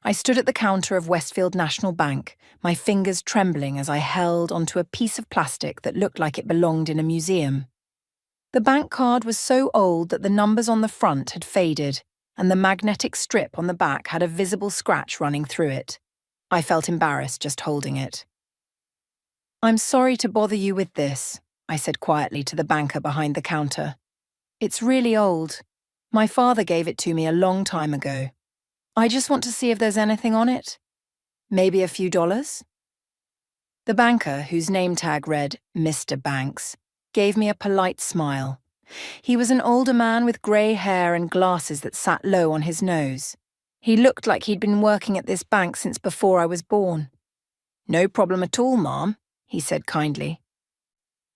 I stood at the counter of Westfield National Bank, my fingers trembling as I held onto a piece of plastic that looked like it belonged in a museum. The bank card was so old that the numbers on the front had faded, and the magnetic strip on the back had a visible scratch running through it. I felt embarrassed just holding it. "I'm sorry to bother you with this," I said quietly to the banker behind the counter. "It's really old. My father gave it to me a long time ago. I just want to see if there's anything on it. Maybe a few dollars?" The banker, whose name tag read Mr. Banks, gave me a polite smile. He was an older man with grey hair and glasses that sat low on his nose. He looked like he'd been working at this bank since before I was born. "No problem at all, ma'am," he said kindly.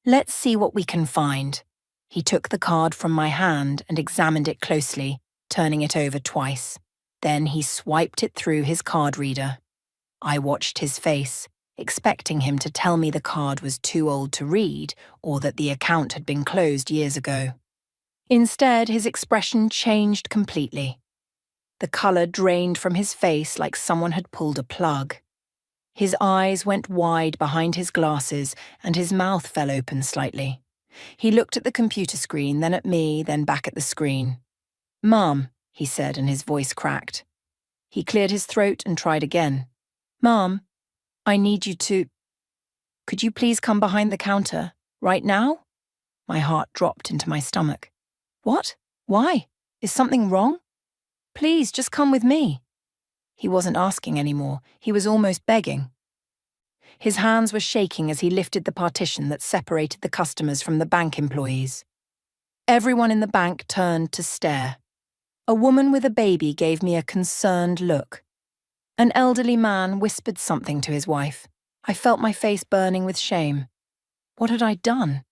"Let's see what we can find." He took the card from my hand and examined it closely, turning it over twice. Then he swiped it through his card reader. I watched his face, expecting him to tell me the card was too old to read or that the account had been closed years ago. Instead, his expression changed completely. The colour drained from his face like someone had pulled a plug. His eyes went wide behind his glasses and his mouth fell open slightly. He looked at the computer screen, then at me, then back at the screen. "Ma'am," he said, and his voice cracked. He cleared his throat and tried again. "Ma'am, I need you to... Could you please come behind the counter, right now?" My heart dropped into my stomach. "What? Why? Is something wrong? Please, just come with me." He wasn't asking anymore. He was almost begging. His hands were shaking as he lifted the partition that separated the customers from the bank employees. Everyone in the bank turned to stare. A woman with a baby gave me a concerned look. An elderly man whispered something to his wife. I felt my face burning with shame. What had I done?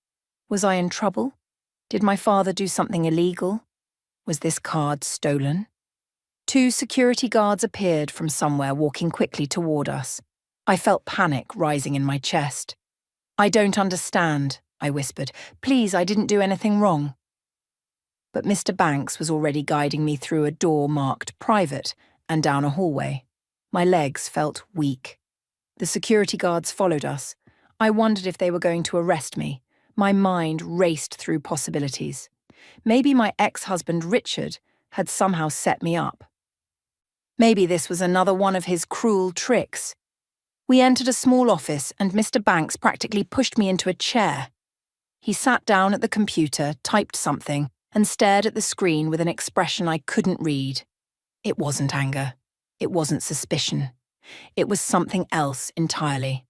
Was I in trouble? Did my father do something illegal? Was this card stolen? 2 security guards appeared from somewhere, walking quickly toward us. I felt panic rising in my chest. "I don't understand," I whispered. "Please, I didn't do anything wrong." But Mr. Banks was already guiding me through a door marked private and down a hallway. My legs felt weak. The security guards followed us. I wondered if they were going to arrest me. My mind raced through possibilities. Maybe my ex-husband Richard had somehow set me up. Maybe this was another one of his cruel tricks. We entered a small office and Mr. Banks practically pushed me into a chair. He sat down at the computer, typed something, and stared at the screen with an expression I couldn't read. It wasn't anger. It wasn't suspicion. It was something else entirely.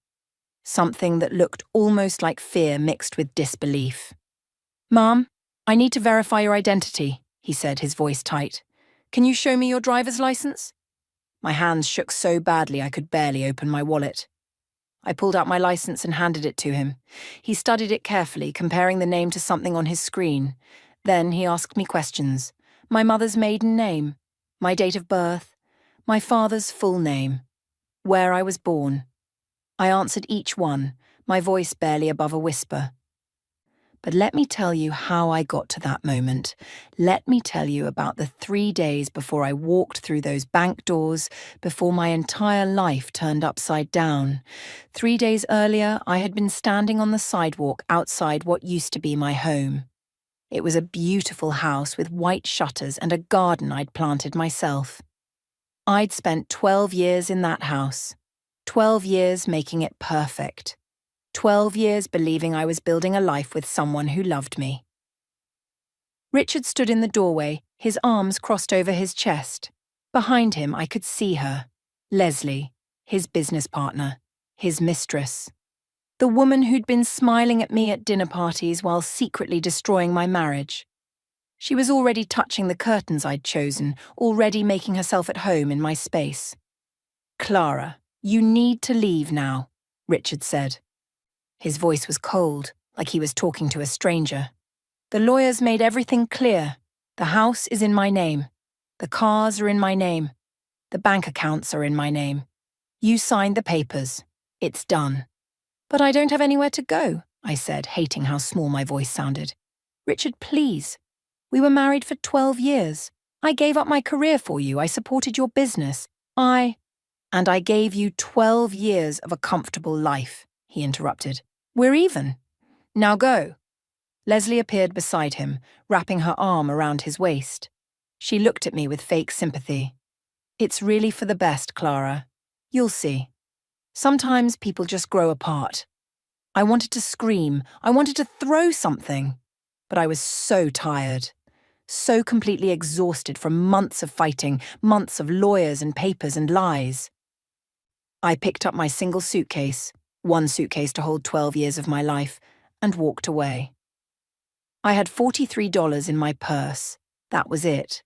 Something that looked almost like fear mixed with disbelief. "Ma'am, I need to verify your identity," he said, his voice tight. "Can you show me your driver's license?" My hands shook so badly I could barely open my wallet. I pulled out my license and handed it to him. He studied it carefully, comparing the name to something on his screen. Then he asked me questions. My mother's maiden name, my date of birth, my father's full name, where I was born. I answered each one, my voice barely above a whisper. But let me tell you how I got to that moment. Let me tell you about the 3 days before I walked through those bank doors, before my entire life turned upside down. 3 days earlier, I had been standing on the sidewalk outside what used to be my home. It was a beautiful house with white shutters and a garden I'd planted myself. I'd spent 12 years in that house, 12 years making it perfect. 12 years believing I was building a life with someone who loved me. Richard stood in the doorway, his arms crossed over his chest. Behind him I could see her, Leslie, his business partner, his mistress. The woman who'd been smiling at me at dinner parties while secretly destroying my marriage. She was already touching the curtains I'd chosen, already making herself at home in my space. "Clara, you need to leave now," Richard said. His voice was cold, like he was talking to a stranger. "The lawyers made everything clear. The house is in my name. The cars are in my name. The bank accounts are in my name. You signed the papers. It's done." "But I don't have anywhere to go," I said, hating how small my voice sounded. "Richard, please. We were married for 12 years. I gave up my career for you. I supported your business. And I gave you 12 years of a comfortable life, he interrupted. We're even. Now go. Leslie appeared beside him, wrapping her arm around his waist. She looked at me with fake sympathy. It's really for the best, Clara. You'll see. Sometimes people just grow apart. I wanted to scream. I wanted to throw something. But I was so tired. So completely exhausted from months of fighting, months of lawyers and papers and lies. I picked up my single suitcase, one suitcase to hold 12 years of my life, and walked away. I had $43 in my purse. That was it.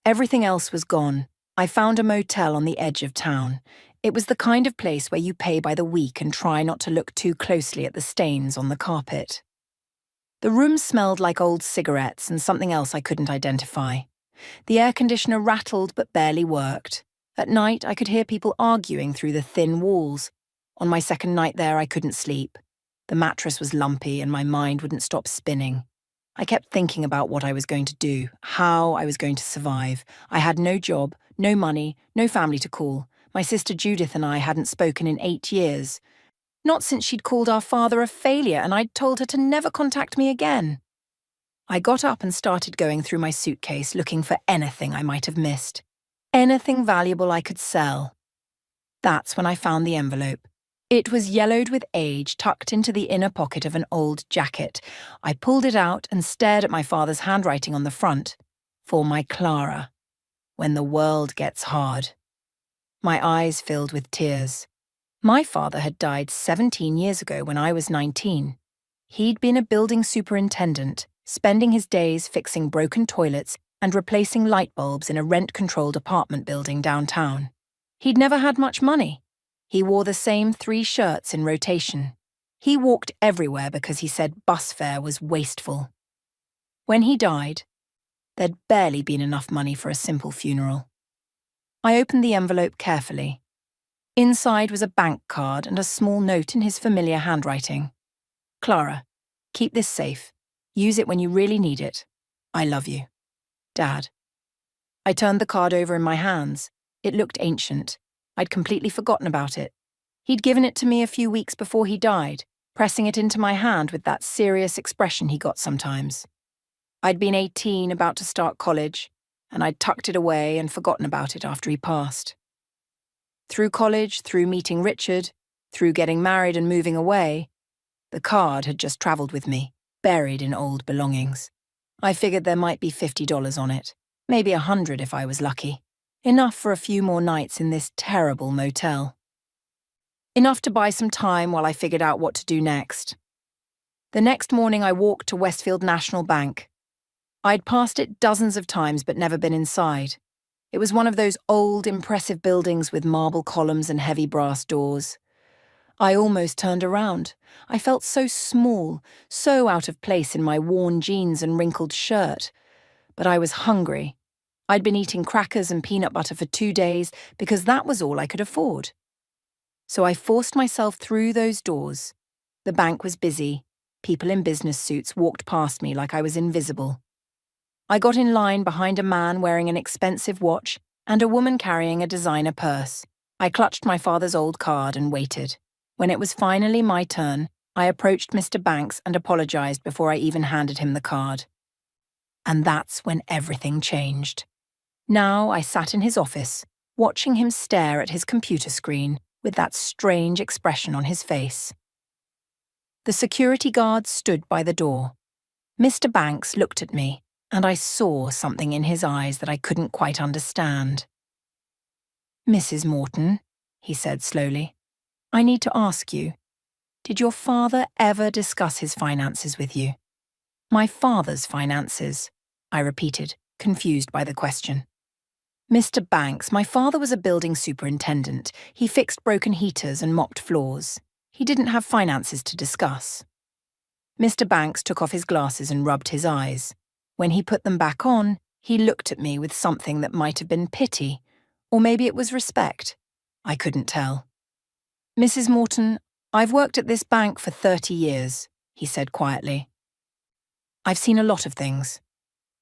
Everything else was gone. I found a motel on the edge of town. It was the kind of place where you pay by the week and try not to look too closely at the stains on the carpet. The room smelled like old cigarettes and something else I couldn't identify. The air conditioner rattled but barely worked. At night, I could hear people arguing through the thin walls. On my second night there, I couldn't sleep. The mattress was lumpy and my mind wouldn't stop spinning. I kept thinking about what I was going to do, how I was going to survive. I had no job, no money, no family to call. My sister Judith and I hadn't spoken in 8 years. Not since she'd called our father a failure and I'd told her to never contact me again. I got up and started going through my suitcase looking for anything I might have missed. Anything valuable I could sell. That's when I found the envelope. It was yellowed with age, tucked into the inner pocket of an old jacket. I pulled it out and stared at my father's handwriting on the front. For my Clara. When the world gets hard. My eyes filled with tears. My father had died 17 years ago when I was 19. He'd been a building superintendent, spending his days fixing broken toilets and replacing light bulbs in a rent-controlled apartment building downtown. He'd never had much money. He wore the same 3 shirts in rotation. He walked everywhere because he said bus fare was wasteful. When he died, there'd barely been enough money for a simple funeral. I opened the envelope carefully. Inside was a bank card and a small note in his familiar handwriting. Clara, keep this safe. Use it when you really need it. I love you. Dad. I turned the card over in my hands. It looked ancient. I'd completely forgotten about it. He'd given it to me a few weeks before he died, pressing it into my hand with that serious expression he got sometimes. I'd been 18, about to start college, and I'd tucked it away and forgotten about it after he passed. Through college, through meeting Richard, through getting married and moving away, the card had just travelled with me, buried in old belongings. I figured there might be $50 on it, maybe $100 if I was lucky. Enough for a few more nights in this terrible motel. Enough to buy some time while I figured out what to do next. The next morning I walked to Westfield National Bank. I'd passed it dozens of times but never been inside. It was one of those old, impressive buildings with marble columns and heavy brass doors. I almost turned around. I felt so small, so out of place in my worn jeans and wrinkled shirt. But I was hungry. I'd been eating crackers and peanut butter for 2 days because that was all I could afford. So I forced myself through those doors. The bank was busy. People in business suits walked past me like I was invisible. I got in line behind a man wearing an expensive watch and a woman carrying a designer purse. I clutched my father's old card and waited. When it was finally my turn, I approached Mr. Banks and apologized before I even handed him the card. And that's when everything changed. Now I sat in his office, watching him stare at his computer screen with that strange expression on his face. The security guard stood by the door. Mr. Banks looked at me, and I saw something in his eyes that I couldn't quite understand. "Mrs. Morton," he said slowly, "I need to ask you, did your father ever discuss his finances with you?" "My father's finances," I repeated, confused by the question. "Mr. Banks, my father was a building superintendent. He fixed broken heaters and mopped floors. He didn't have finances to discuss." Mr. Banks took off his glasses and rubbed his eyes. When he put them back on, he looked at me with something that might have been pity, or maybe it was respect. I couldn't tell. "Mrs. Morton, I've worked at this bank for 30 years, he said quietly. "I've seen a lot of things,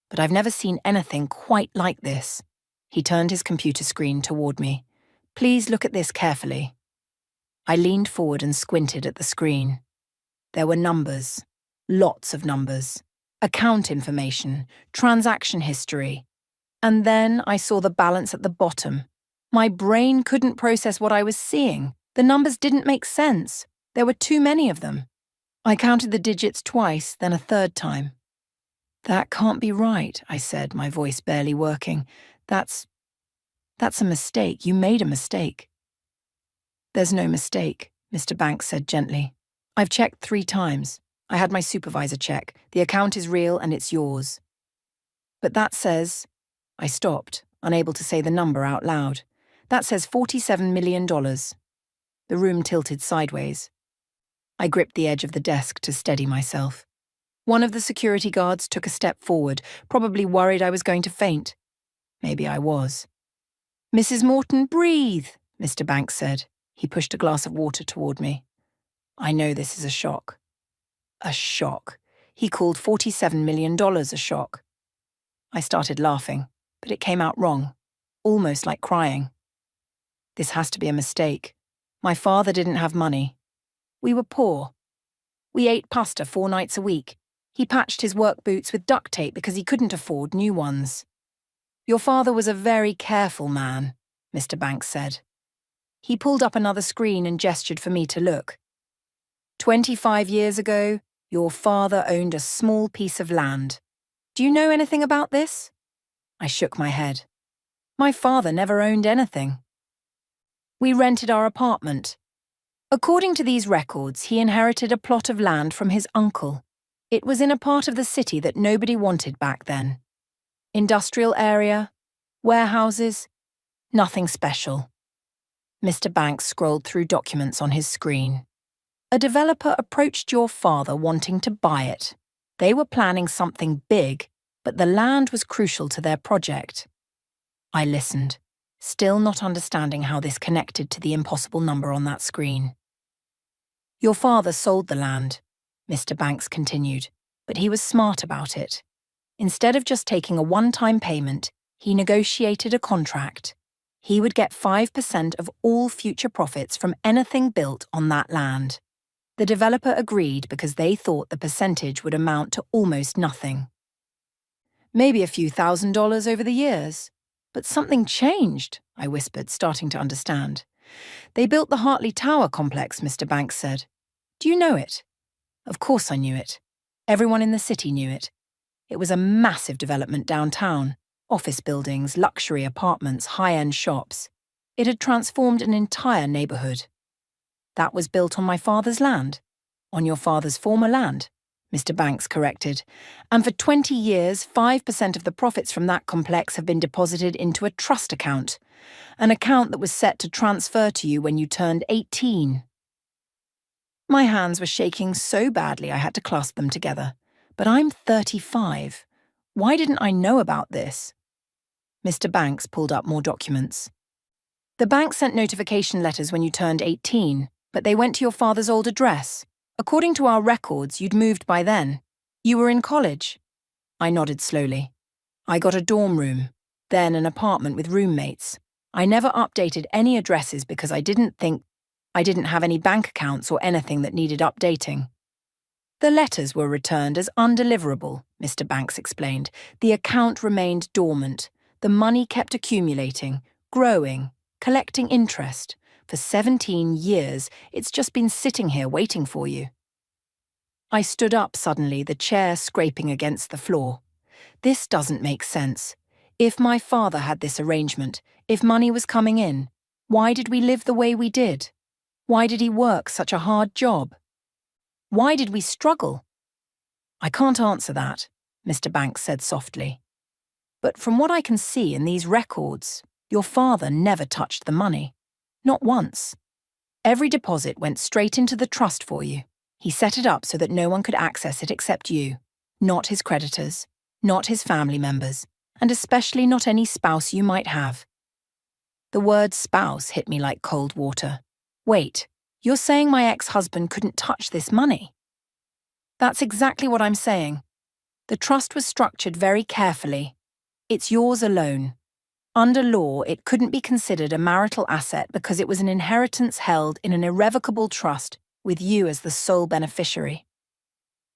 but I've never seen anything quite like this." He turned his computer screen toward me. Please look at this carefully. I leaned forward and squinted at the screen. There were numbers, lots of numbers, account information, transaction history. And then I saw the balance at the bottom. My brain couldn't process what I was seeing. The numbers didn't make sense. There were too many of them. I counted the digits twice, then a third time. That can't be right, I said, my voice barely working. That's a mistake. You made a mistake. There's no mistake, Mr. Banks said gently. I've checked 3 times. I had my supervisor check. The account is real and it's yours. But that says... I stopped, unable to say the number out loud. That says $47 million. The room tilted sideways. I gripped the edge of the desk to steady myself. One of the security guards took a step forward, probably worried I was going to faint. Maybe I was. Mrs. Morton, breathe, Mr. Banks said. He pushed a glass of water toward me. I know this is a shock. A shock. He called $47 million a shock. I started laughing, but it came out wrong, almost like crying. This has to be a mistake. My father didn't have money. We were poor. We ate pasta 4 nights a week. He patched his work boots with duct tape because he couldn't afford new ones. Your father was a very careful man, Mr. Banks said. He pulled up another screen and gestured for me to look. 25 years ago, your father owned a small piece of land. Do you know anything about this? I shook my head. My father never owned anything. We rented our apartment. According to these records, he inherited a plot of land from his uncle. It was in a part of the city that nobody wanted back then. Industrial area, warehouses, nothing special. Mr. Banks scrolled through documents on his screen. A developer approached your father wanting to buy it. They were planning something big, but the land was crucial to their project. I listened, still not understanding how this connected to the impossible number on that screen. Your father sold the land, Mr. Banks continued, but he was smart about it. Instead of just taking a one-time payment, he negotiated a contract. He would get 5% of all future profits from anything built on that land. The developer agreed because they thought the percentage would amount to almost nothing. Maybe a few $1,000s over the years. But something changed, I whispered, starting to understand. They built the Hartley Tower complex, Mr. Banks said. Do you know it? Of course I knew it. Everyone in the city knew it. It was a massive development downtown. Office buildings, luxury apartments, high-end shops. It had transformed an entire neighborhood. That was built on my father's land. On your father's former land, Mr. Banks corrected. And for 20 years, 5% of the profits from that complex have been deposited into a trust account. An account that was set to transfer to you when you turned 18. My hands were shaking so badly I had to clasp them together. But I'm 35. Why didn't I know about this? Mr. Banks pulled up more documents. The bank sent notification letters when you turned 18, but they went to your father's old address. According to our records, you'd moved by then. You were in college. I nodded slowly. I got a dorm room, then an apartment with roommates. I never updated any addresses because I didn't have any bank accounts or anything that needed updating. The letters were returned as undeliverable, Mr. Banks explained. The account remained dormant. The money kept accumulating, growing, collecting interest. For 17 years, it's just been sitting here waiting for you. I stood up suddenly, the chair scraping against the floor. This doesn't make sense. If my father had this arrangement, if money was coming in, why did we live the way we did? Why did he work such a hard job? Why did we struggle? I can't answer that, Mr. Banks said softly. But from what I can see in these records, your father never touched the money. Not once. Every deposit went straight into the trust for you. He set it up so that no one could access it except you, not his creditors, not his family members, and especially not any spouse you might have. The word spouse hit me like cold water. Wait, you're saying my ex-husband couldn't touch this money? That's exactly what I'm saying. The trust was structured very carefully. It's yours alone. Under law, it couldn't be considered a marital asset because it was an inheritance held in an irrevocable trust with you as the sole beneficiary.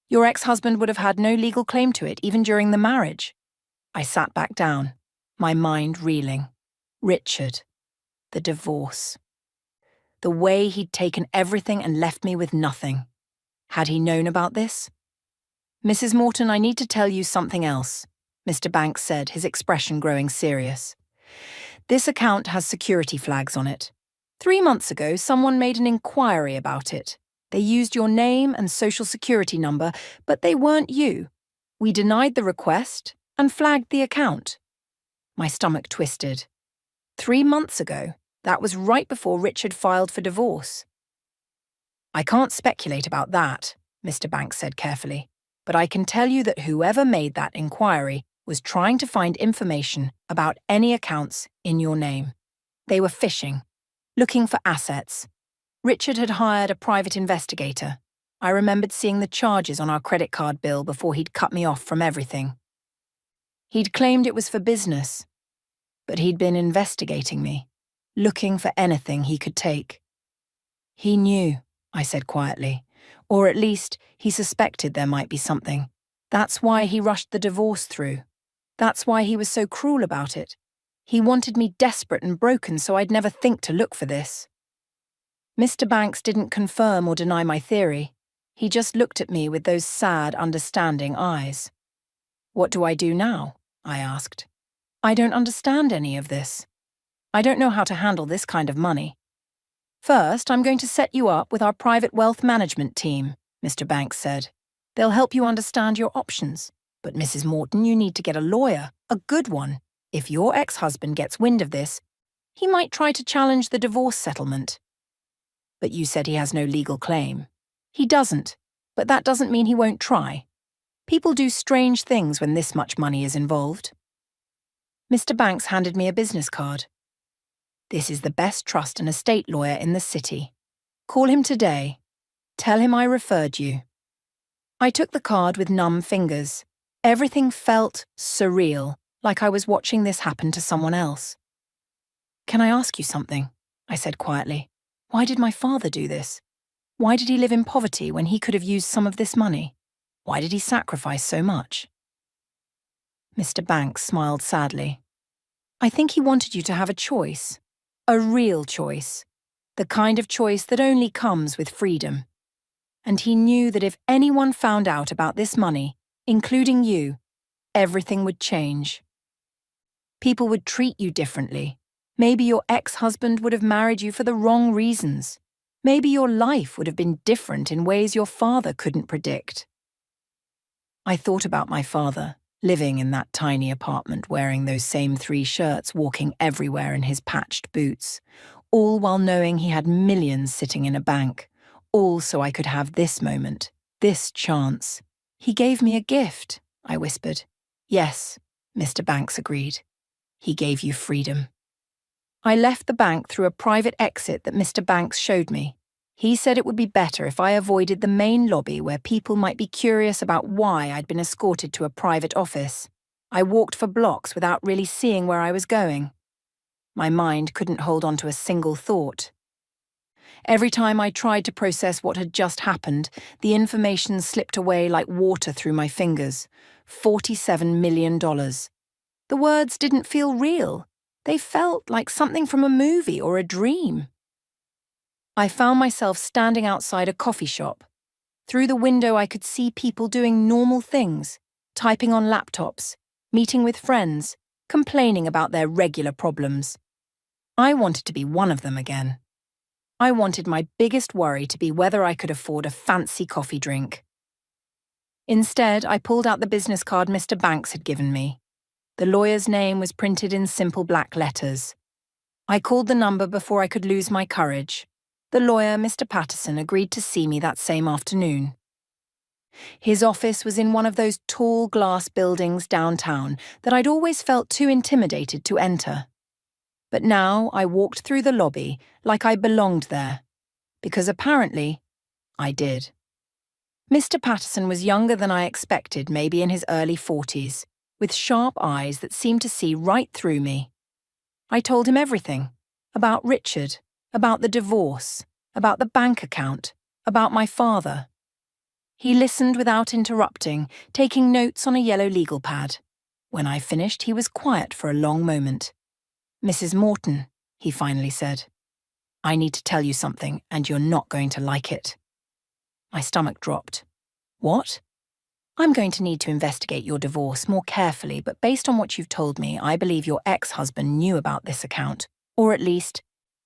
Your ex-husband would have had no legal claim to it even during the marriage. I sat back down, my mind reeling. Richard. The divorce. The way he'd taken everything and left me with nothing. Had he known about this? Mrs. Morton, I need to tell you something else, Mr. Banks said, his expression growing serious. This account has security flags on it. 3 months ago, someone made an inquiry about it. They used your name and social security number, but they weren't you. We denied the request and flagged the account. My stomach twisted. 3 months ago, that was right before Richard filed for divorce. I can't speculate about that, Mr. Banks said carefully, but I can tell you that whoever made that inquiry was trying to find information about any accounts in your name. They were fishing, looking for assets. Richard had hired a private investigator. I remembered seeing the charges on our credit card bill before he'd cut me off from everything. He'd claimed it was for business, but he'd been investigating me, looking for anything he could take. He knew, I said quietly, or at least he suspected there might be something. That's why he rushed the divorce through. That's why he was so cruel about it. He wanted me desperate and broken so I'd never think to look for this. Mr. Banks didn't confirm or deny my theory. He just looked at me with those sad, understanding eyes. What do I do now? I asked. I don't understand any of this. I don't know how to handle this kind of money. First, I'm going to set you up with our private wealth management team, Mr. Banks said. They'll help you understand your options. But Mrs. Morton, you need to get a lawyer, a good one. If your ex-husband gets wind of this, he might try to challenge the divorce settlement. But you said he has no legal claim. He doesn't, but that doesn't mean he won't try. People do strange things when this much money is involved. Mr. Banks handed me a business card. This is the best trust and estate lawyer in the city. Call him today. Tell him I referred you. I took the card with numb fingers. Everything felt surreal, like I was watching this happen to someone else. Can I ask you something? I said quietly. Why did my father do this? Why did he live in poverty when he could have used some of this money? Why did he sacrifice so much? Mr. Banks smiled sadly. I think he wanted you to have a choice. A real choice. The kind of choice that only comes with freedom. And he knew that if anyone found out about this money, including you, everything would change. People would treat you differently. Maybe your ex-husband would have married you for the wrong reasons. Maybe your life would have been different in ways your father couldn't predict. I thought about my father, living in that tiny apartment wearing those same 3 shirts, walking everywhere in his patched boots, all while knowing he had millions sitting in a bank, all so I could have this moment, this chance. He gave me a gift, I whispered. Yes, Mr. Banks agreed. He gave you freedom. I left the bank through a private exit that Mr. Banks showed me. He said it would be better if I avoided the main lobby where people might be curious about why I'd been escorted to a private office. I walked for blocks without really seeing where I was going. My mind couldn't hold on to a single thought. Every time I tried to process what had just happened, the information slipped away like water through my fingers. $47 million. The words didn't feel real. They felt like something from a movie or a dream. I found myself standing outside a coffee shop. Through the window I could see people doing normal things, typing on laptops, meeting with friends, complaining about their regular problems. I wanted to be one of them again. I wanted my biggest worry to be whether I could afford a fancy coffee drink. Instead, I pulled out the business card Mr. Banks had given me. The lawyer's name was printed in simple black letters. I called the number before I could lose my courage. The lawyer, Mr. Patterson, agreed to see me that same afternoon. His office was in one of those tall glass buildings downtown that I'd always felt too intimidated to enter. But now I walked through the lobby like I belonged there, because apparently I did. Mr. Patterson was younger than I expected, maybe in his early 40s, with sharp eyes that seemed to see right through me. I told him everything. About Richard, about the divorce, about the bank account, about my father. He listened without interrupting, taking notes on a yellow legal pad. When I finished, he was quiet for a long moment. "Mrs. Morton," he finally said, "I need to tell you something, and you're not going to like it." My stomach dropped. "What?" "I'm going to need to investigate your divorce more carefully, but based on what you've told me, I believe your ex-husband knew about this account, or at least,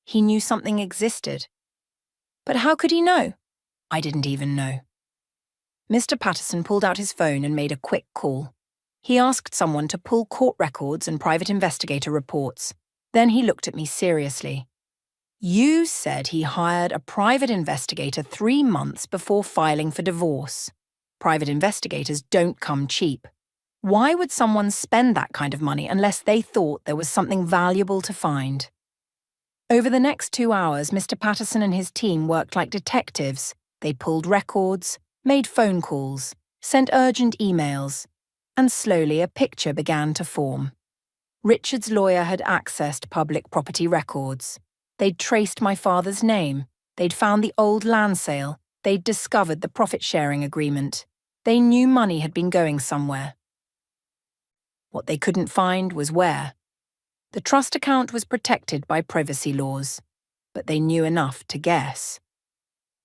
he knew something existed." "But how could he know?" "I didn't even know." Mr. Patterson pulled out his phone and made a quick call. He asked someone to pull court records and private investigator reports. Then he looked at me seriously. "You said he hired a private investigator 3 months before filing for divorce. Private investigators don't come cheap. Why would someone spend that kind of money unless they thought there was something valuable to find?" Over the next 2 hours, Mr. Patterson and his team worked like detectives. They pulled records, made phone calls, sent urgent emails, and slowly a picture began to form. Richard's lawyer had accessed public property records. They'd traced my father's name. They'd found the old land sale. They'd discovered the profit-sharing agreement. They knew money had been going somewhere. What they couldn't find was where. The trust account was protected by privacy laws, but they knew enough to guess.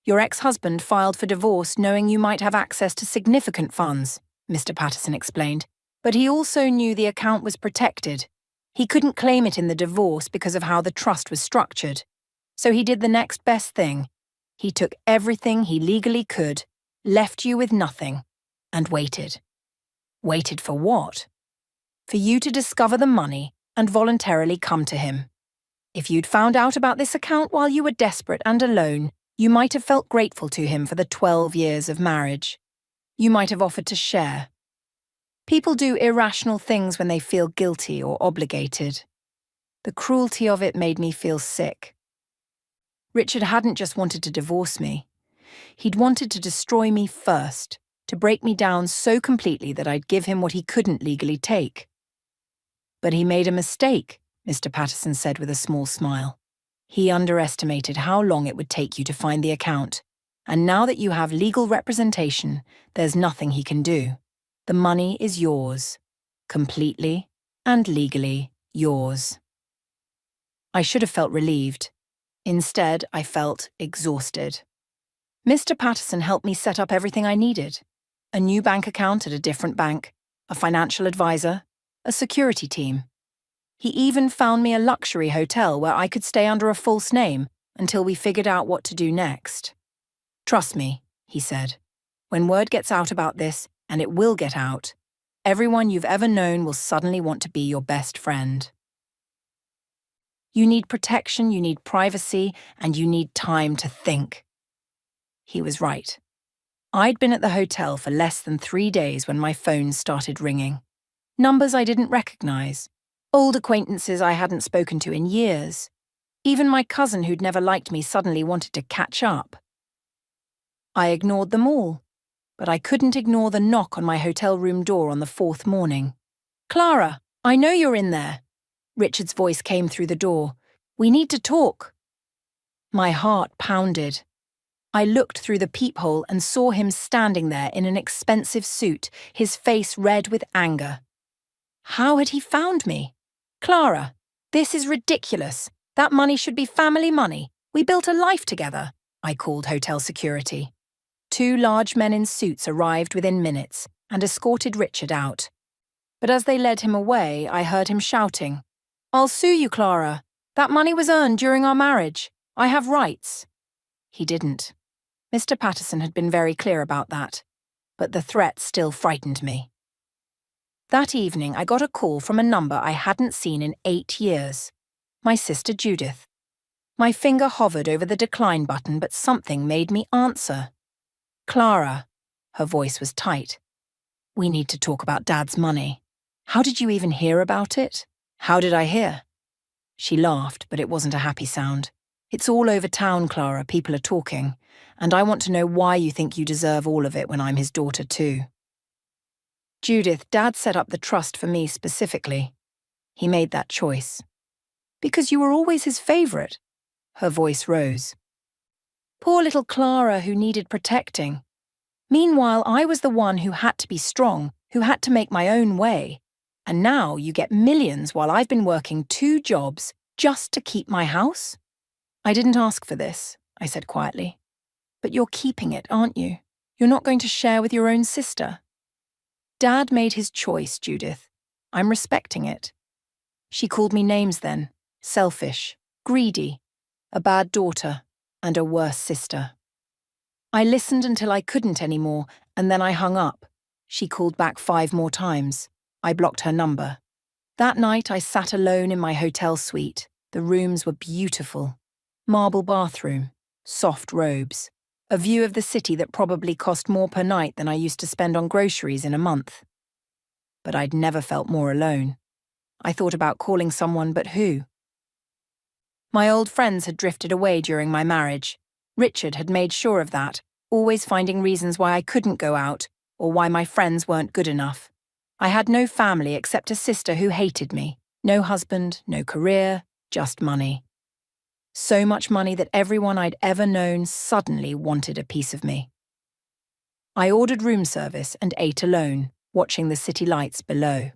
"Your ex-husband filed for divorce knowing you might have access to significant funds," Mr. Patterson explained, "but he also knew the account was protected. He couldn't claim it in the divorce because of how the trust was structured. So he did the next best thing. He took everything he legally could, left you with nothing, and waited." "Waited for what?" "For you to discover the money and voluntarily come to him. If you'd found out about this account while you were desperate and alone, you might have felt grateful to him for the 12 years of marriage. You might have offered to share. People do irrational things when they feel guilty or obligated. The cruelty of it made me feel sick. Richard hadn't just wanted to divorce me. He'd wanted to destroy me first, to break me down so completely that I'd give him what he couldn't legally take. "But he made a mistake," Mr. Patterson said with a small smile. "He underestimated how long it would take you to find the account, and now that you have legal representation, there's nothing he can do. The money is yours, completely and legally yours." I should have felt relieved. Instead, I felt exhausted. Mr. Patterson helped me set up everything I needed. A new bank account at a different bank, a financial advisor, a security team. He even found me a luxury hotel where I could stay under a false name until we figured out what to do next. "Trust me," he said. "When word gets out about this, and it will get out, everyone you've ever known will suddenly want to be your best friend. You need protection, you need privacy, and you need time to think." He was right. I'd been at the hotel for less than 3 days when my phone started ringing. Numbers I didn't recognize. Old acquaintances I hadn't spoken to in years. Even my cousin who'd never liked me suddenly wanted to catch up. I ignored them all, but I couldn't ignore the knock on my hotel room door on the 4th morning. "Clara, I know you're in there." Richard's voice came through the door. "We need to talk." My heart pounded. I looked through the peephole and saw him standing there in an expensive suit, his face red with anger. How had he found me? "Clara, this is ridiculous. That money should be family money. We built a life together," I called hotel security. 2 large men in suits arrived within minutes and escorted Richard out. But as they led him away, I heard him shouting, "I'll sue you, Clara. That money was earned during our marriage. I have rights." He didn't. Mr. Patterson had been very clear about that, but the threat still frightened me. That evening, I got a call from a number I hadn't seen in 8 years. My sister Judith. My finger hovered over the decline button, but something made me answer. "Clara." Her voice was tight. "We need to talk about Dad's money. How did you even hear about it?" "How did I hear?" She laughed, but it wasn't a happy sound. "It's all over town, Clara. People are talking. And I want to know why you think you deserve all of it when I'm his daughter too." "Judith, Dad set up the trust for me specifically. He made that choice. Because you were always his favourite. Her voice rose. Poor little Clara who needed protecting. Meanwhile, I was the one who had to be strong, who had to make my own way. And now you get millions while I've been working 2 jobs just to keep my house? I didn't ask for this, I said quietly. But you're keeping it, aren't you? You're not going to share with your own sister. Dad made his choice, Judith. I'm respecting it. She called me names then. Selfish, greedy, a bad daughter, and a worse sister. I listened until I couldn't anymore, and then I hung up. She called back 5 more times. I blocked her number. That night I sat alone in my hotel suite. The rooms were beautiful. Marble bathroom, soft robes, a view of the city that probably cost more per night than I used to spend on groceries in a month. But I'd never felt more alone. I thought about calling someone, but who? My old friends had drifted away during my marriage. Richard had made sure of that, always finding reasons why I couldn't go out or why my friends weren't good enough. I had no family except a sister who hated me. No husband, no career, just money. So much money that everyone I'd ever known suddenly wanted a piece of me. I ordered room service and ate alone, watching the city lights below.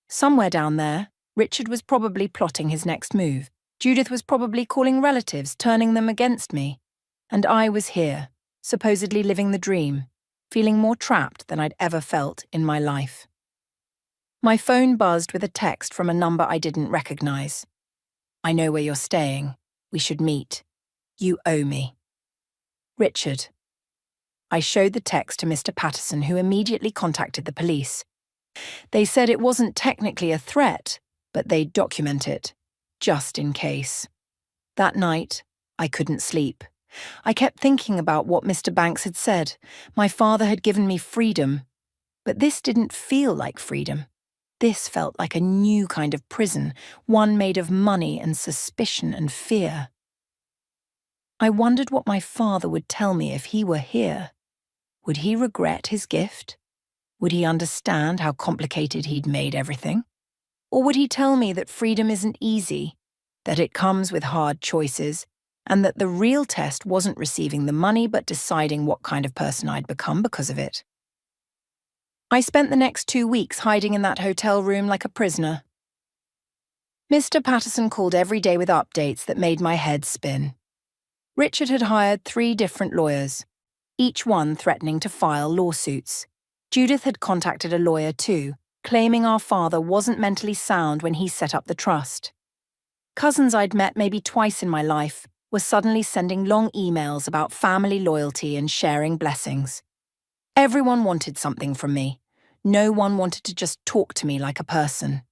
Somewhere down there, Richard was probably plotting his next move. Judith was probably calling relatives, turning them against me. And I was here, supposedly living the dream, feeling more trapped than I'd ever felt in my life. My phone buzzed with a text from a number I didn't recognize. I know where you're staying. We should meet. You owe me. Richard. I showed the text to Mr. Patterson, who immediately contacted the police. They said it wasn't technically a threat, but they'd document it, just in case. That night, I couldn't sleep. I kept thinking about what Mr. Banks had said. My father had given me freedom, but this didn't feel like freedom. This felt like a new kind of prison, one made of money and suspicion and fear. I wondered what my father would tell me if he were here. Would he regret his gift? Would he understand how complicated he'd made everything? Or would he tell me that freedom isn't easy, that it comes with hard choices, and that the real test wasn't receiving the money but deciding what kind of person I'd become because of it? I spent the next 2 weeks hiding in that hotel room like a prisoner. Mr. Patterson called every day with updates that made my head spin. Richard had hired 3 different lawyers, each one threatening to file lawsuits. Judith had contacted a lawyer too, claiming our father wasn't mentally sound when he set up the trust. Cousins I'd met maybe twice in my life were suddenly sending long emails about family loyalty and sharing blessings. Everyone wanted something from me. No one wanted to just talk to me like a person.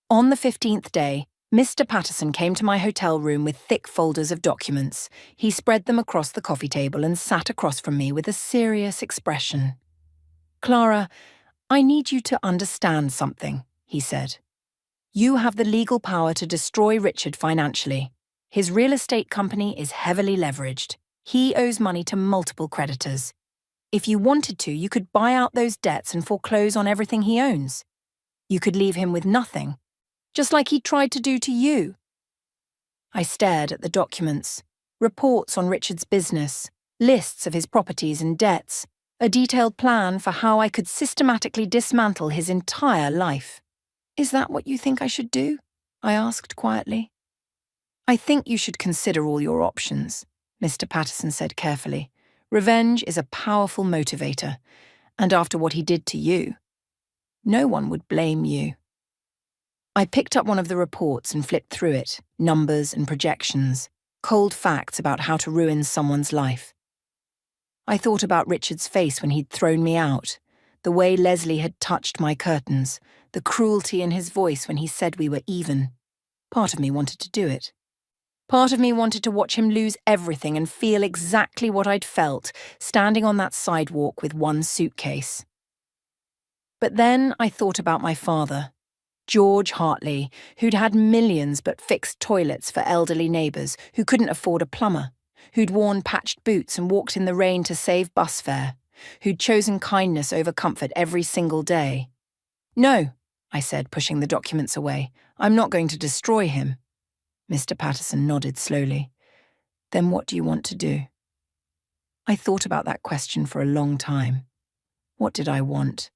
On the 15th day, Mr. Patterson came to my hotel room with thick folders of documents. He spread them across the coffee table and sat across from me with a serious expression. Clara, I need you to understand something, he said. You have the legal power to destroy Richard financially. His real estate company is heavily leveraged. He owes money to multiple creditors. If you wanted to, you could buy out those debts and foreclose on everything he owns. You could leave him with nothing, just like he tried to do to you. I stared at the documents, reports on Richard's business, lists of his properties and debts, a detailed plan for how I could systematically dismantle his entire life. Is that what you think I should do? I asked quietly. I think you should consider all your options, Mr. Patterson said carefully. Revenge is a powerful motivator, and after what he did to you, no one would blame you. I picked up one of the reports and flipped through it, numbers and projections, cold facts about how to ruin someone's life. I thought about Richard's face when he'd thrown me out, the way Leslie had touched my curtains, the cruelty in his voice when he said we were even. Part of me wanted to do it. Part of me wanted to watch him lose everything and feel exactly what I'd felt, standing on that sidewalk with one suitcase. But then I thought about my father, George Hartley, who'd had millions but fixed toilets for elderly neighbours who couldn't afford a plumber, who'd worn patched boots and walked in the rain to save bus fare, who'd chosen kindness over comfort every single day. No, I said, pushing the documents away. I'm not going to destroy him. Mr. Patterson nodded slowly. Then what do you want to do? I thought about that question for a long time. What did I want?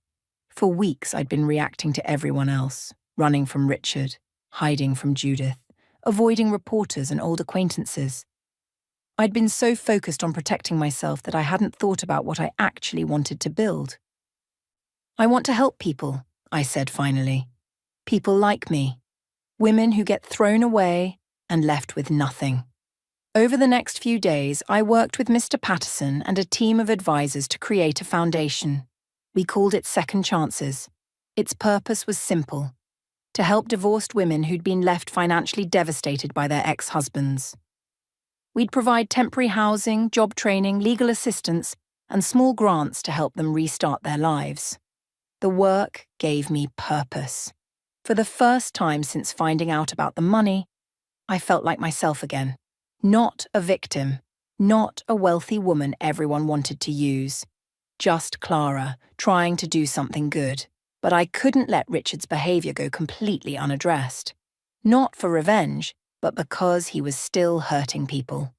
For weeks I'd been reacting to everyone else, running from Richard, hiding from Judith, avoiding reporters and old acquaintances. I'd been so focused on protecting myself that I hadn't thought about what I actually wanted to build. I want to help people, I said finally. People like me. Women who get thrown away and left with nothing. Over the next few days, I worked with Mr. Patterson and a team of advisors to create a foundation. We called it Second Chances. Its purpose was simple: to help divorced women who'd been left financially devastated by their ex-husbands. We'd provide temporary housing, job training, legal assistance, and small grants to help them restart their lives. The work gave me purpose. For the first time since finding out about the money, I felt like myself again. Not a victim, not a wealthy woman everyone wanted to use. Just Clara, trying to do something good. But I couldn't let Richard's behaviour go completely unaddressed. Not for revenge, but because he was still hurting people.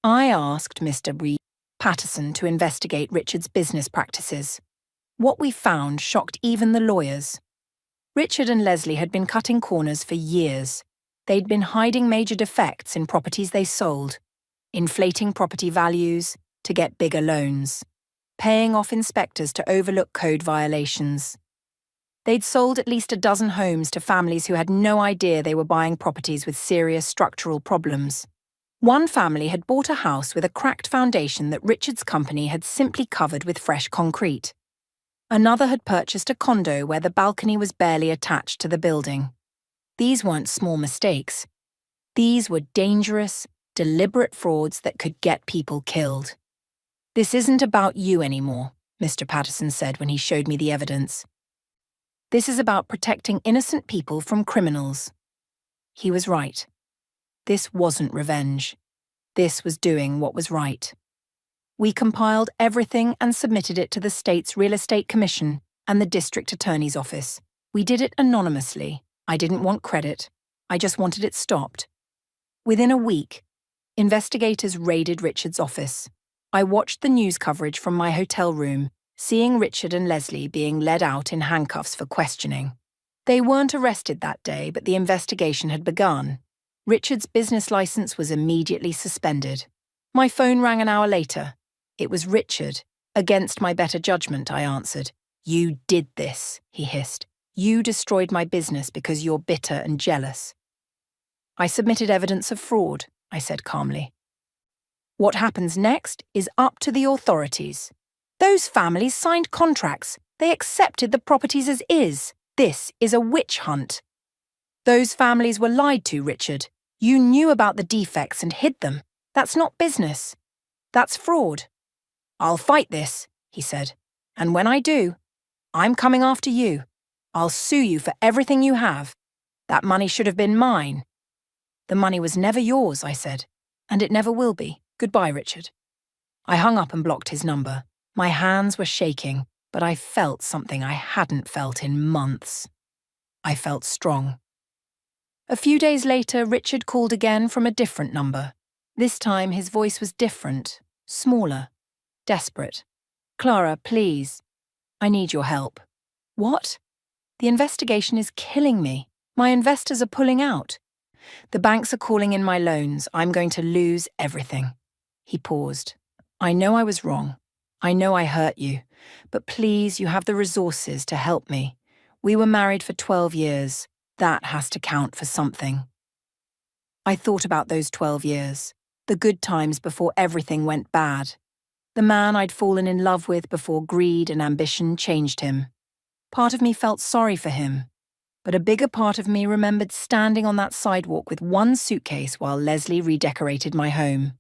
I asked Mr. Patterson to investigate Richard's business practices. What we found shocked even the lawyers. Richard and Leslie had been cutting corners for years. They'd been hiding major defects in properties they sold, inflating property values to get bigger loans, paying off inspectors to overlook code violations. They'd sold at least a dozen homes to families who had no idea they were buying properties with serious structural problems. One family had bought a house with a cracked foundation that Richard's company had simply covered with fresh concrete. Another had purchased a condo where the balcony was barely attached to the building. These weren't small mistakes. These were dangerous, deliberate frauds that could get people killed. This isn't about you anymore, Mr. Patterson said when he showed me the evidence. This is about protecting innocent people from criminals. He was right. This wasn't revenge. This was doing what was right. We compiled everything and submitted it to the state's Real Estate Commission and the District Attorney's Office. We did it anonymously. I didn't want credit. I just wanted it stopped. Within a week, investigators raided Richard's office. I watched the news coverage from my hotel room, seeing Richard and Leslie being led out in handcuffs for questioning. They weren't arrested that day, but the investigation had begun. Richard's business license was immediately suspended. My phone rang an hour later. It was Richard. Against my better judgment, I answered. You did this, he hissed. You destroyed my business because you're bitter and jealous. I submitted evidence of fraud, I said calmly. What happens next is up to the authorities. Those families signed contracts. They accepted the properties as is. This is a witch hunt. Those families were lied to, Richard. You knew about the defects and hid them. That's not business. That's fraud. I'll fight this, he said. And when I do, I'm coming after you. I'll sue you for everything you have. That money should have been mine. The money was never yours, I said, and it never will be. Goodbye, Richard. I hung up and blocked his number. My hands were shaking, but I felt something I hadn't felt in months. I felt strong. A few days later, Richard called again from a different number. This time his voice was different, smaller, desperate. Clara, please. I need your help. What? The investigation is killing me. My investors are pulling out. The banks are calling in my loans. I'm going to lose everything. He paused. I know I was wrong. I know I hurt you. But please, you have the resources to help me. We were married for 12 years. That has to count for something. I thought about those 12 years. The good times before everything went bad. The man I'd fallen in love with before greed and ambition changed him. Part of me felt sorry for him, but a bigger part of me remembered standing on that sidewalk with one suitcase while Leslie redecorated my home.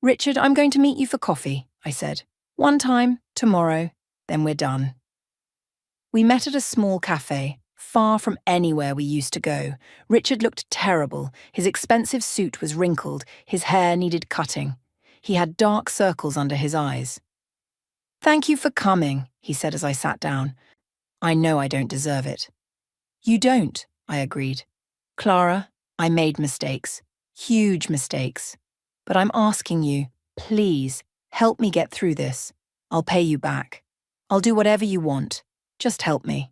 Richard, I'm going to meet you for coffee, I said. One time, tomorrow, then we're done. We met at a small cafe, far from anywhere we used to go. Richard looked terrible. His expensive suit was wrinkled. His hair needed cutting. He had dark circles under his eyes. Thank you for coming, he said as I sat down. I know I don't deserve it. You don't, I agreed. Clara, I made mistakes. Huge mistakes. But I'm asking you, please, help me get through this. I'll pay you back. I'll do whatever you want. Just help me.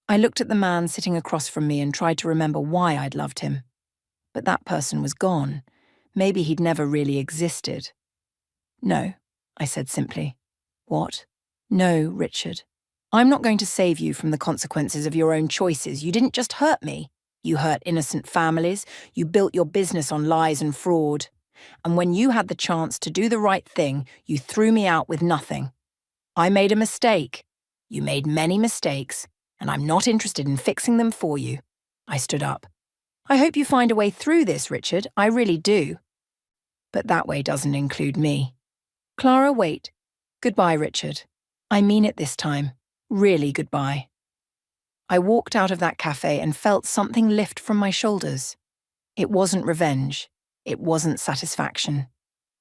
I looked at the man sitting across from me and tried to remember why I'd loved him. But that person was gone. Maybe he'd never really existed. No, I said simply. What? No, Richard. I'm not going to save you from the consequences of your own choices. You didn't just hurt me. You hurt innocent families. You built your business on lies and fraud. And when you had the chance to do the right thing, you threw me out with nothing. I made a mistake. You made many mistakes, and I'm not interested in fixing them for you. I stood up. I hope you find a way through this, Richard. I really do. But that way doesn't include me. Clara, wait. Goodbye, Richard. I mean it this time. Really goodbye. I walked out of that cafe and felt something lift from my shoulders. It wasn't revenge. It wasn't satisfaction.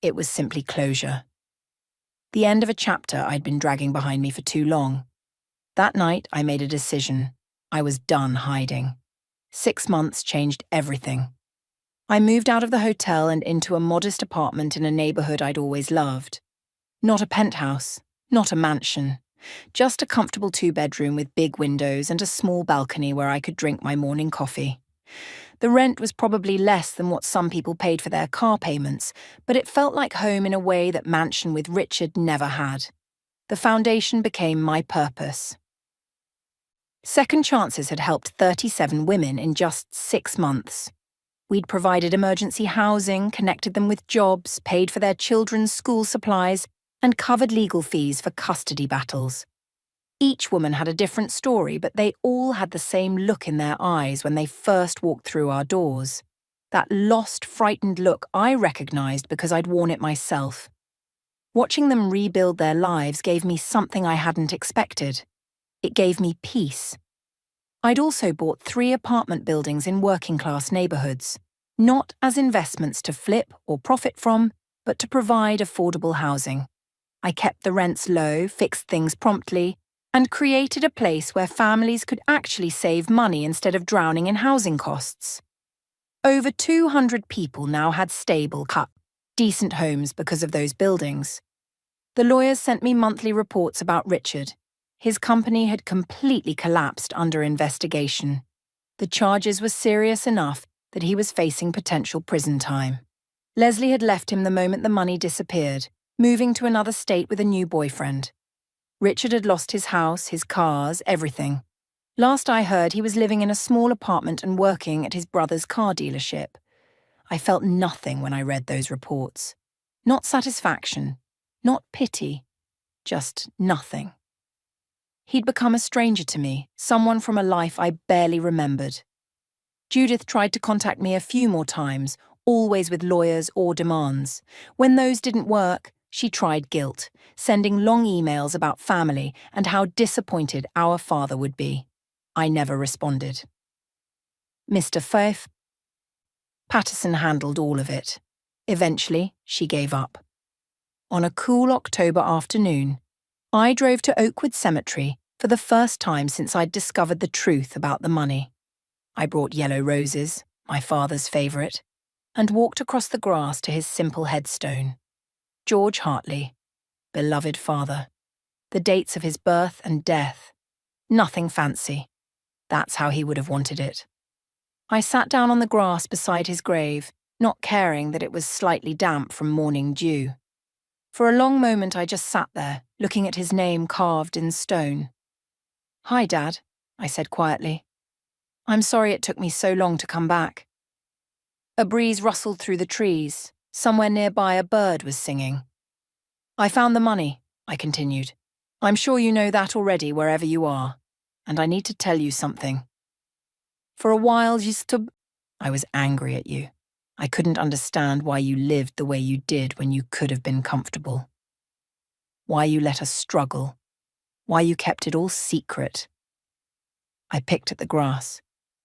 It was simply closure. The end of a chapter I'd been dragging behind me for too long. That night, I made a decision. I was done hiding. 6 months changed everything. I moved out of the hotel and into a modest apartment in a neighborhood I'd always loved. Not a penthouse, not a mansion. Just a comfortable 2-bedroom with big windows and a small balcony where I could drink my morning coffee. The rent was probably less than what some people paid for their car payments, but it felt like home in a way that Mansion with Richard never had. The foundation became my purpose. Second Chances had helped 37 women in just 6 months. We'd provided emergency housing, connected them with jobs, paid for their children's school supplies, and covered legal fees for custody battles. Each woman had a different story, but they all had the same look in their eyes when they first walked through our doors. That lost, frightened look I recognized because I'd worn it myself. Watching them rebuild their lives gave me something I hadn't expected. It gave me peace. I'd also bought 3 apartment buildings in working-class neighborhoods, not as investments to flip or profit from, but to provide affordable housing. I kept the rents low, fixed things promptly, and created a place where families could actually save money instead of drowning in housing costs. Over 200 people now had stable, decent homes because of those buildings. The lawyers sent me monthly reports about Richard. His company had completely collapsed under investigation. The charges were serious enough that he was facing potential prison time. Leslie had left him the moment the money disappeared, moving to another state with a new boyfriend. Richard had lost his house, his cars, everything. Last I heard, he was living in a small apartment and working at his brother's car dealership. I felt nothing when I read those reports. Not satisfaction, not pity, just nothing. He'd become a stranger to me, someone from a life I barely remembered. Judith tried to contact me a few more times, always with lawyers or demands. When those didn't work, she tried guilt, sending long emails about family and how disappointed our father would be. I never responded. Mr. Fife? Patterson handled all of it. Eventually, she gave up. On a cool October afternoon, I drove to Oakwood Cemetery for the first time since I'd discovered the truth about the money. I brought yellow roses, my father's favourite, and walked across the grass to his simple headstone. George Hartley, beloved father. The dates of his birth and death. Nothing fancy. That's how he would have wanted it. I sat down on the grass beside his grave, not caring that it was slightly damp from morning dew. For a long moment I just sat there, looking at his name carved in stone. "Hi, Dad," I said quietly. "I'm sorry it took me so long to come back." A breeze rustled through the trees. Somewhere nearby a bird was singing. "I found the money," I continued. "I'm sure you know that already wherever you are. And I need to tell you something. For a while I was angry at you. I couldn't understand why you lived the way you did when you could have been comfortable. Why you let us struggle. Why you kept it all secret." I picked at the grass,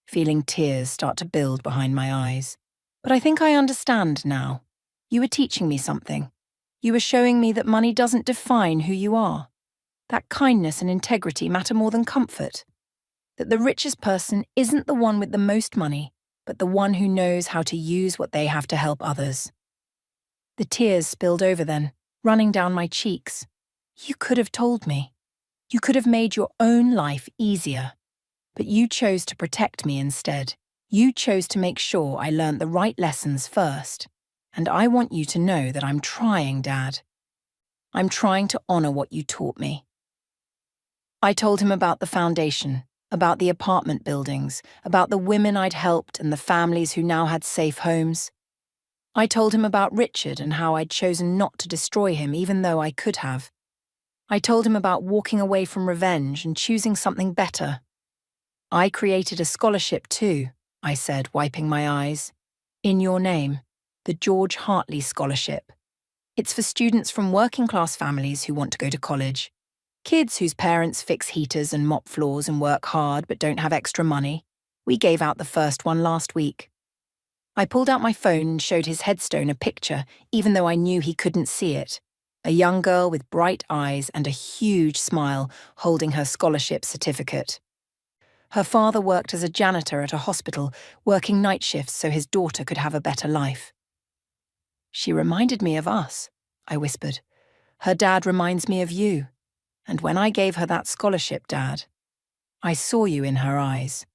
feeling tears start to build behind my eyes. "But I think I understand now. You were teaching me something. You were showing me that money doesn't define who you are. that kindness and integrity matter more than comfort. That the richest person isn't the one with the most money, but the one who knows how to use what they have to help others. The tears spilled over then, running down my cheeks. You could have told me. You could have made your own life easier. But you chose to protect me instead. You chose to make sure I learned the right lessons first. And I want you to know that I'm trying, Dad. I'm trying to honor what you taught me. I told him about the foundation, about the apartment buildings, about the women I'd helped and the families who now had safe homes. I told him about Richard and how I'd chosen not to destroy him even though I could have. I told him about walking away from revenge and choosing something better. I created a scholarship too, I said, wiping my eyes. In your name, the George Hartley Scholarship. It's for students from working-class families who want to go to college. Kids whose parents fix heaters and mop floors and work hard but don't have extra money. We gave out the first one last week. I pulled out my phone and showed his headstone a picture, even though I knew he couldn't see it. A young girl with bright eyes and a huge smile holding her scholarship certificate. Her father worked as a janitor at a hospital, working night shifts so his daughter could have a better life. She reminded me of us, I whispered. Her dad reminds me of you. And when I gave her that scholarship, Dad, I saw you in her eyes.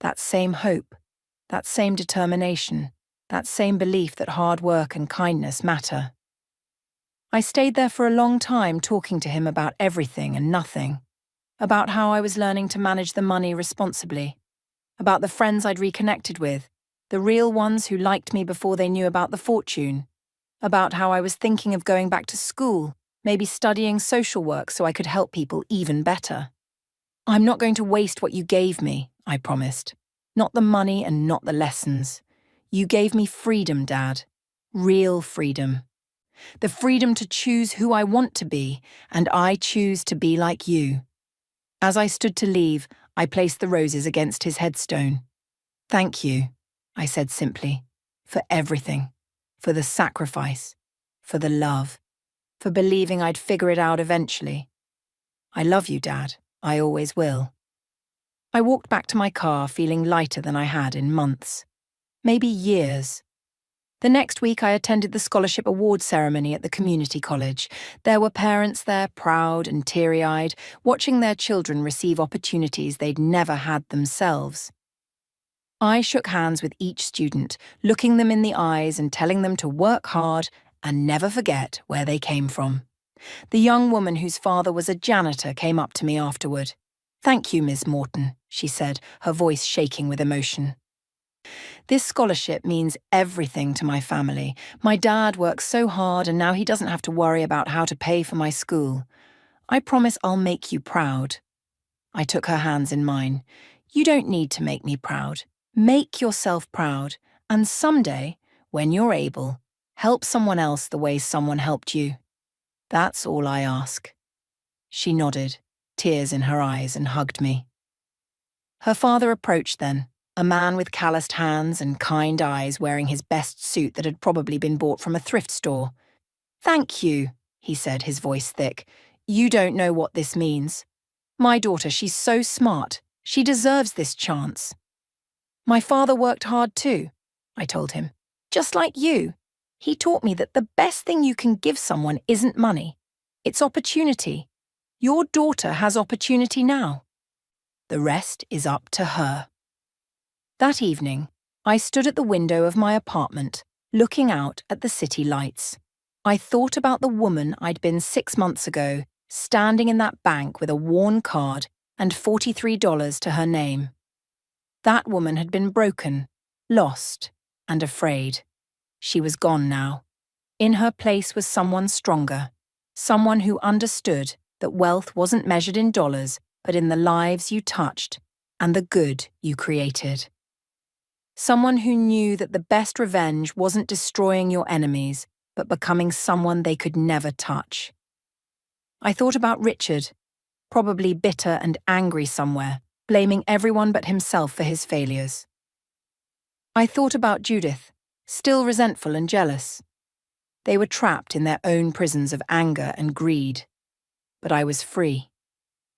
That same hope, that same determination, that same belief that hard work and kindness matter. I stayed there for a long time talking to him about everything and nothing, about how I was learning to manage the money responsibly, about the friends I'd reconnected with, the real ones who liked me before they knew about the fortune, about how I was thinking of going back to school, maybe studying social work so I could help people even better. I'm not going to waste what you gave me, I promised. Not the money and not the lessons. You gave me freedom, Dad. Real freedom. The freedom to choose who I want to be, and I choose to be like you. As I stood to leave, I placed the roses against his headstone. Thank you, I said simply, for everything, for the sacrifice, for the love, for believing I'd figure it out eventually. I love you, Dad. I always will. I walked back to my car feeling lighter than I had in months, maybe years. The next week I attended the scholarship award ceremony at the community college. There were parents there, proud and teary-eyed, watching their children receive opportunities they'd never had themselves. I shook hands with each student, looking them in the eyes and telling them to work hard and never forget where they came from. The young woman whose father was a janitor came up to me afterward. Thank you, Ms. Morton, she said, her voice shaking with emotion. This scholarship means everything to my family. My dad works so hard and now he doesn't have to worry about how to pay for my school. I promise I'll make you proud. I took her hands in mine. You don't need to make me proud. Make yourself proud. And someday, when you're able, help someone else the way someone helped you. That's all I ask. She nodded, tears in her eyes, and hugged me. Her father approached then. A man with calloused hands and kind eyes wearing his best suit that had probably been bought from a thrift store. Thank you, he said, his voice thick. You don't know what this means. My daughter, she's so smart. She deserves this chance. My father worked hard too, I told him. Just like you. He taught me that the best thing you can give someone isn't money. It's opportunity. Your daughter has opportunity now. The rest is up to her. That evening, I stood at the window of my apartment, looking out at the city lights. I thought about the woman I'd been 6 months ago, standing in that bank with a worn card and $43 to her name. That woman had been broken, lost, and afraid. She was gone now. In her place was someone stronger, someone who understood that wealth wasn't measured in dollars, but in the lives you touched and the good you created. Someone who knew that the best revenge wasn't destroying your enemies, but becoming someone they could never touch. I thought about Richard, probably bitter and angry somewhere, blaming everyone but himself for his failures. I thought about Judith, still resentful and jealous. They were trapped in their own prisons of anger and greed. But I was free.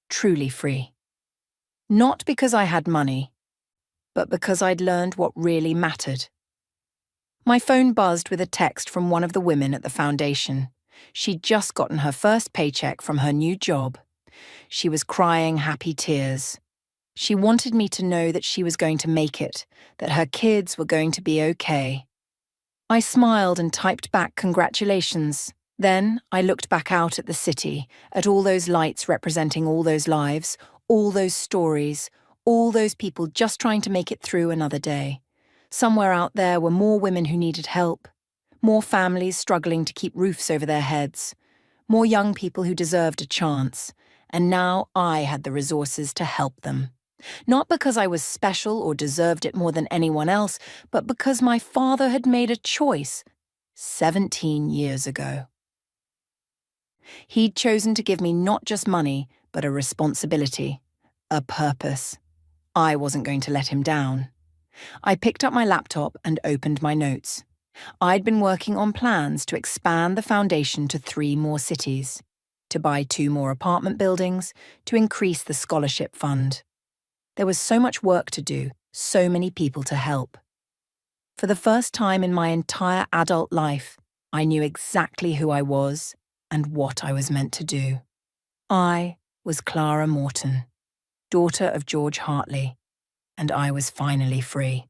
truly free. Not because I had money, but because I'd learned what really mattered. My phone buzzed with a text from one of the women at the foundation. She'd just gotten her first paycheck from her new job. She was crying happy tears. She wanted me to know that she was going to make it, that her kids were going to be okay. I smiled and typed back congratulations. Then I looked back out at the city, at all those lights representing all those lives, all those stories, all those people just trying to make it through another day. Somewhere out there were more women who needed help, more families struggling to keep roofs over their heads, more young people who deserved a chance, and now I had the resources to help them. Not because I was special or deserved it more than anyone else, but because my father had made a choice 17 years ago. He'd chosen to give me not just money, but a responsibility, a purpose. I wasn't going to let him down. I picked up my laptop and opened my notes. I'd been working on plans to expand the foundation to 3 more cities, to buy 2 more apartment buildings, to increase the scholarship fund. There was so much work to do, so many people to help. For the first time in my entire adult life, I knew exactly who I was and what I was meant to do. I was Clara Morton, daughter of George Hartley, and I was finally free.